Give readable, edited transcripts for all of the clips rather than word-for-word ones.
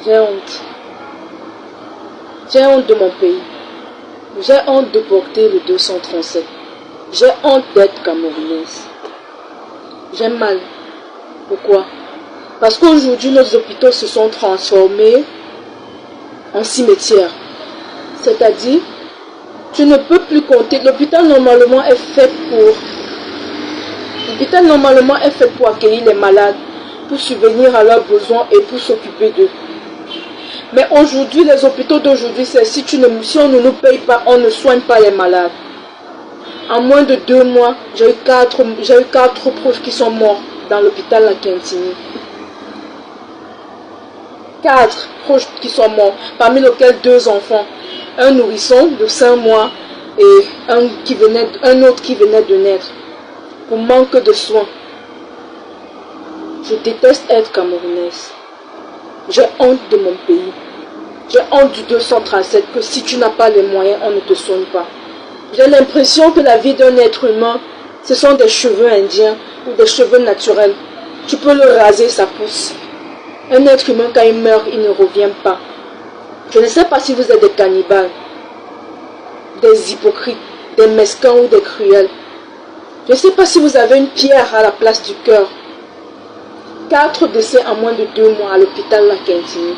J'ai honte. J'ai honte de mon pays. J'ai honte de porter le 237. J'ai honte d'être camerounaise. J'ai mal. Pourquoi? Parce qu'aujourd'hui, nos hôpitaux se sont transformés en cimetières. C'est-à-dire, tu ne peux plus compter. L'hôpital normalement est fait pour accueillir les malades, pour subvenir à leurs besoins et pour s'occuper d'eux. Mais aujourd'hui, les hôpitaux d'aujourd'hui, c'est si on ne nous paye pas, on ne soigne pas les malades. En moins de 2 mois, j'ai eu 4 proches qui sont morts dans l'hôpital La Quintini. 4 proches qui sont morts, parmi lesquels 2 enfants. Un nourrisson de 5 mois et un autre qui venait de naître. Pour manque de soins. Je déteste être camerounaise. J'ai honte de mon pays. J'ai honte du 237 que si tu n'as pas les moyens, on ne te soigne pas. J'ai l'impression que la vie d'un être humain, ce sont des cheveux indiens ou des cheveux naturels. Tu peux le raser, ça pousse. Un être humain, quand il meurt, il ne revient pas. Je ne sais pas si vous êtes des cannibales, des hypocrites, des mesquins ou des cruels. Je ne sais pas si vous avez une pierre à la place du cœur. 4 décès en moins de 2 mois à l'hôpital La Quintini.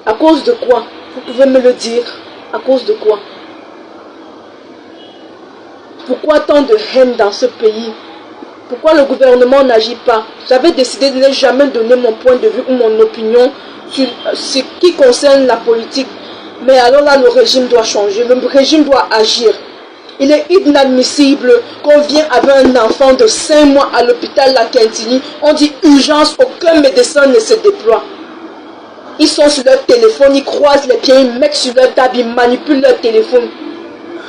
À cause de quoi? Vous pouvez me le dire. À cause de quoi? Pourquoi tant de haine dans ce pays? Pourquoi le gouvernement n'agit pas? J'avais décidé de ne jamais donner mon point de vue ou mon opinion sur ce qui concerne la politique. Mais alors là, le régime doit changer. Le régime doit agir. Il est inadmissible qu'on vienne avec un enfant de 5 mois à l'hôpital La Quintini. On dit urgence, aucun médecin ne se déploie. Ils sont sur leur téléphone, ils croisent les pieds, ils mettent sur leur table, ils manipulent leur téléphone.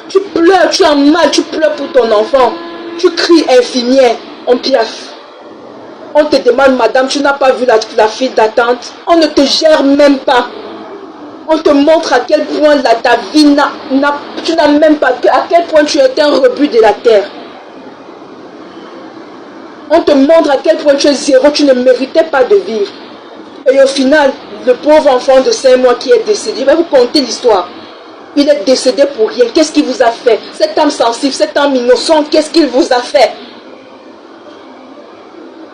Tu pleures, tu as mal, tu pleures pour ton enfant. Tu cries infirmière, on piaffe. On te demande, madame, tu n'as pas vu la file d'attente. On ne te gère même pas. On te montre à quel point ta vie tu n'as même pas, à quel point tu es un rebut de la terre. On te montre à quel point tu es zéro, tu ne méritais pas de vivre. Et au final, le pauvre enfant de 5 mois qui est décédé, je vais vous conter l'histoire. Il est décédé pour rien. Qu'est-ce qu'il vous a fait? Cette âme sensible, cette âme innocente, qu'est-ce qu'il vous a fait?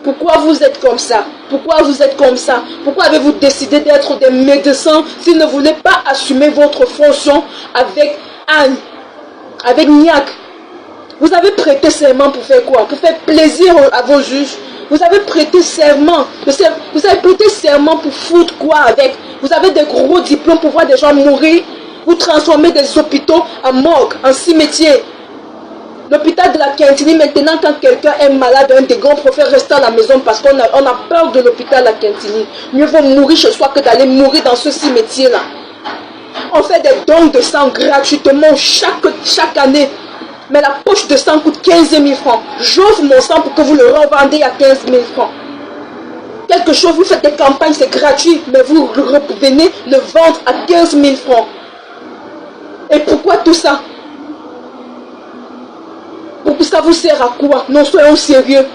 Pourquoi vous êtes comme ça? Pourquoi vous êtes comme ça? Pourquoi avez-vous décidé d'être des médecins si vous ne voulez pas assumer votre fonction avec Anne, avec Niak? Vous avez prêté serment pour faire quoi? Pour faire plaisir à vos juges? Vous avez prêté serment. Vous avez prêté serment pour foutre quoi avec? Vous avez des gros diplômes pour voir des gens mourir. Vous transformez des hôpitaux en morgue, en cimetière. L'hôpital de La Quintini, maintenant, quand quelqu'un est malade, un des grands préfère rester à la maison parce qu'on a peur de l'hôpital La Quintini. Mieux vaut mourir chez soi que d'aller mourir dans ce cimetière-là. On fait des dons de sang gratuitement chaque année. Mais la poche de sang coûte 15 000 francs. J'offre mon sang pour que vous le revendiez à 15 000 francs. Quelque chose, vous faites des campagnes, c'est gratuit, mais vous venez le vendre à 15 000 francs. Et pourquoi tout ça? Pourquoi ça vous sert à quoi? Non, soyons sérieux.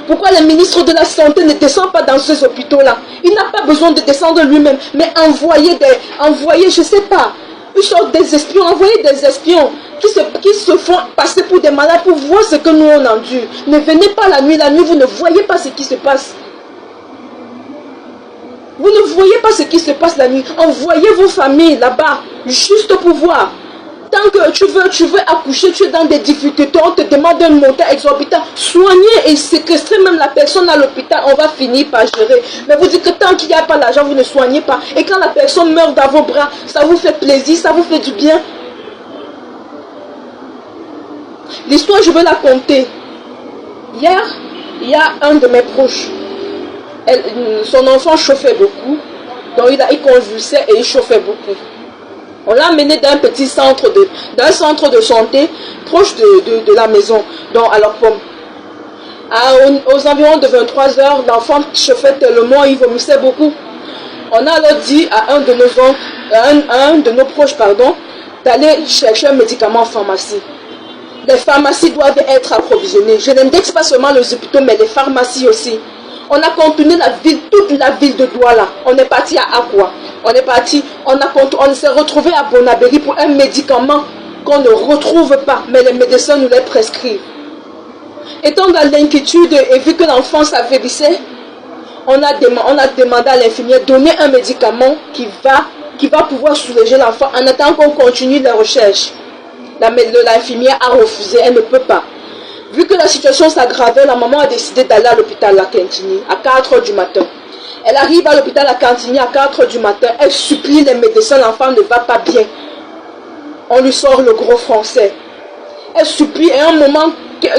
Pourquoi le ministre de la Santé ne descend pas dans ces hôpitaux-là? Il n'a pas besoin de descendre lui-même, mais envoyer, je ne sais pas, une sorte des espions, envoyer des espions qui se font passer pour des malades pour voir ce que nous on endure. Ne venez pas la nuit, vous ne voyez pas ce qui se passe. Vous ne voyez pas ce qui se passe la nuit. Envoyez vos familles là-bas, juste pour voir. Tant que tu veux accoucher, tu es dans des difficultés, on te demande un montant exorbitant. Soigner et séquestrer même la personne à l'hôpital, on va finir par gérer. Mais vous dites que tant qu'il n'y a pas l'argent, vous ne soignez pas. Et quand la personne meurt dans vos bras, ça vous fait plaisir, ça vous fait du bien. L'histoire, je veux la conter. Hier, il y a un de mes proches. Son enfant chauffait beaucoup. Donc il convulsait et il chauffait beaucoup. On l'a amené dans un petit centre de santé proche de la maison, donc à leur pomme. Aux environs de 23 h, l'enfant chauffait tellement, il vomissait beaucoup. On a alors dit à un de nos proches, d'aller chercher un médicament en pharmacie. Les pharmacies doivent être approvisionnées. Je n'indexe pas seulement les hôpitaux, mais les pharmacies aussi. On a contourné la ville, toute la ville de Douala. On est parti à Akwa. On est parti, on s'est retrouvé à Bonabéry pour un médicament qu'on ne retrouve pas, mais les médecins nous les prescrivent. Étant dans l'inquiétude et vu que l'enfant s'affaiblissait, on a demandé à l'infirmière de donner un médicament qui va pouvoir soulager l'enfant en attendant qu'on continue les recherches. L'infirmière a refusé, elle ne peut pas. Vu que la situation s'aggravait, la maman a décidé d'aller à l'hôpital à Cantini à 4 h du matin. Elle arrive à l'hôpital à Cantini à 4 h du matin, elle supplie les médecins, l'enfant ne va pas bien. On lui sort le gros français. Elle supplie et un moment,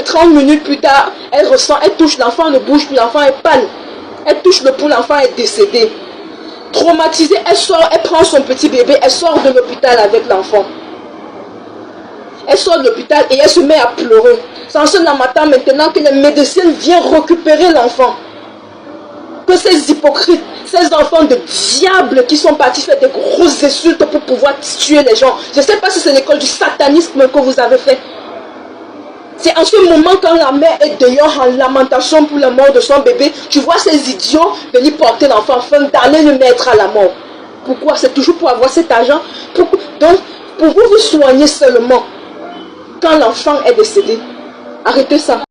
30 minutes plus tard, elle ressent, elle touche l'enfant, ne bouge plus, l'enfant est pâle. Elle touche le pouls, l'enfant est décédé. Traumatisée, elle sort, elle prend son petit bébé, elle sort de l'hôpital avec l'enfant. Elle sort de l'hôpital et elle se met à pleurer. C'est en ce matin maintenant que les médecins viennent récupérer l'enfant. Que ces hypocrites, ces enfants de diable qui sont partis faire des grosses insultes pour pouvoir tuer les gens. Je ne sais pas si c'est l'école du satanisme que vous avez fait. C'est en ce moment quand la mère est dehors en lamentation pour la mort de son bébé, tu vois ces idiots venir porter l'enfant afin d'aller le mettre à la mort. Pourquoi? C'est toujours pour avoir cet argent. Donc, pour vous soigner seulement quand l'enfant est décédé. Arrêtez ça.